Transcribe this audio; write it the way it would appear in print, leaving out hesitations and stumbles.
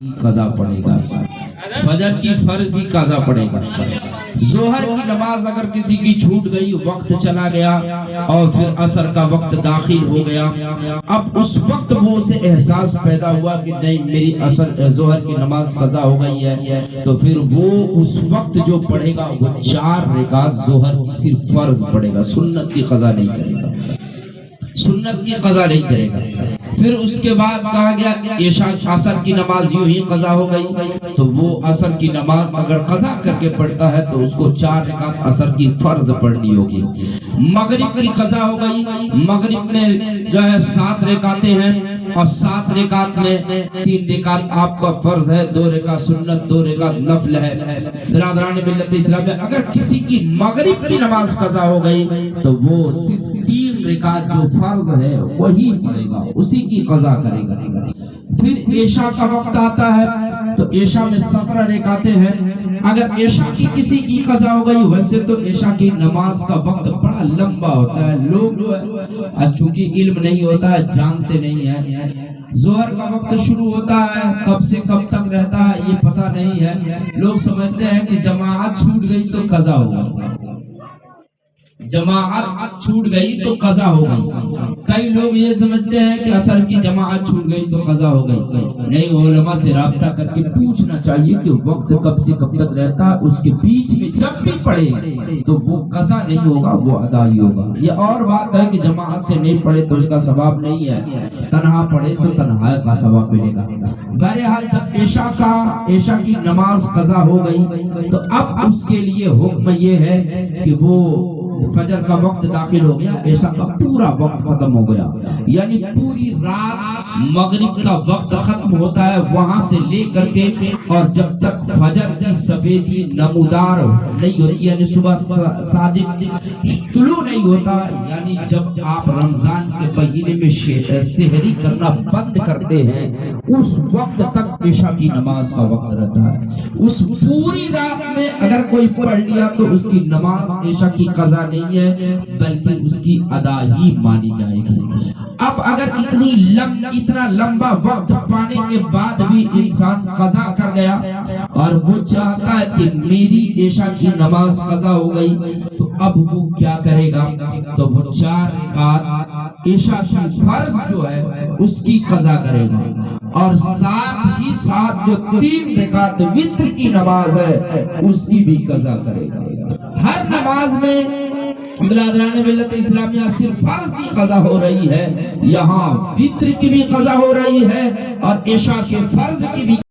قضا پڑے گا، فجر کی فرض کی قضا پڑے گا۔ ظہر کی نماز اگر کسی کی چھوٹ گئی، وقت چلا گیا اور پھر عصر کا وقت داخل ہو گیا، اب اس وقت وہ اسے احساس پیدا ہوا کہ نہیں میری ظہر کی نماز قضا ہو گئی ہے، تو پھر وہ اس وقت جو پڑھے گا وہ 4 رکعت ظہر کی صرف فرض پڑھے گا، سنت کی قضا نہیں کرے گا، سنت کی قضا نہیں کرے گا۔ پھر اس کے بعد کہا گیا عشاء عصر کی نماز یوں ہی قضا ہو گئی، تو وہ عصر کی نماز اگر قضا کر کے پڑھتا ہے تو اس کو 4 رکعت عصر کی فرض پڑھنی ہوگی۔ مغرب کی قضا ہو گئی، مغرب میں جو ہے 7 رکعتیں ہیں اور 7 رکعت میں 3 رکعت آپ کا فرض ہے، 2 رکعت سنت، 2 رکعت نفل ہے۔ برادران ملت اسلام میں اگر کسی کی مغرب کی نماز قضا ہو گئی تو وہ صرف 3 رکعت جو فرض ہے وہی پڑھے گا، اسی کی قضا کرے گا۔ پھر عشاء کا وقت آتا ہے تو عشاء میں 17 رکعتیں ہیں، اگر عشاء کی کسی کی قضا ہو گئی، ویسے تو عشاء کی نماز کا وقت بڑا لمبا ہوتا ہے، لوگ جو ہے چونکہ علم نہیں ہوتا ہے جانتے نہیں ہیں، ظہر کا وقت شروع ہوتا ہے کب سے کب تک رہتا ہے یہ پتہ نہیں ہے، لوگ سمجھتے ہیں کہ جماعت چھوٹ گئی تو قضا ہو گئی، جماعت چھوٹ گئی تو قضا ہو گئی۔ کئی لوگ یہ سمجھتے ہیں کہ عصر کی جماعت چھوٹ گئی تو قضا ہو گئی، نہیں، علماء سے رابطہ کر کے پوچھنا چاہیے کہ وقت کب سے کب تک رہتا ہے، اس کے بیچ میں جب بھی پڑھے تو وہ قضا نہیں ہوگا، وہ ادا ہی ہوگا۔ یہ اور بات ہے کہ جماعت سے نہیں پڑھے تو اس کا ثواب نہیں ہے، تنہا پڑھے تو تنہا کا ثواب ملے گا۔ بہرحال جب عشاء کی نماز قضا ہو گئی تو اب اس کے لیے حکم یہ ہے کہ وہ فجر کا وقت داخل ہو گیا، عشاء کا پورا وقت ختم ہو گیا، یعنی پوری رات مغرب کا وقت ختم ہوتا ہے وہاں سے لے کر کے اور جب تک فجر کی سفیدی نمودار نہیں ہوتی، یعنی صبح صادق طلوع نہیں ہوتا، یعنی جب آپ رمضان کے مہینے میں سحری کرنا بند کرتے ہیں اس وقت تک عشاء کی نماز کا وقت رہتا ہے۔ اس پوری رات میں اگر کوئی پڑھ لیا تو اس کی نماز عشاء کی قضا نہیں ہے بلکہ اس کی ادا ہی مانی جائے گی۔ اب اگر اتنا لمبا وقت پانے کے بعد بھی انسان قضا کر گیا اور وہ چاہتا ہے کہ میری عشاء کی نماز قضا ہو گئی تو اب وہ کیا کرے گا، تو وہ 4 رکعت عشاء کی فرض جو ہے اس کی قضا کرے گا اور ساتھ ہی ساتھ جو 3 رکعت وتر کی نماز ہے اس کی بھی قضا کرے گا۔ ہر نماز میں برادران ملت اسلامیہ صرف فرض کی قضا ہو رہی ہے، یہاں وتر کی بھی قضا ہو رہی ہے اور عشاء کے فرض کی بھی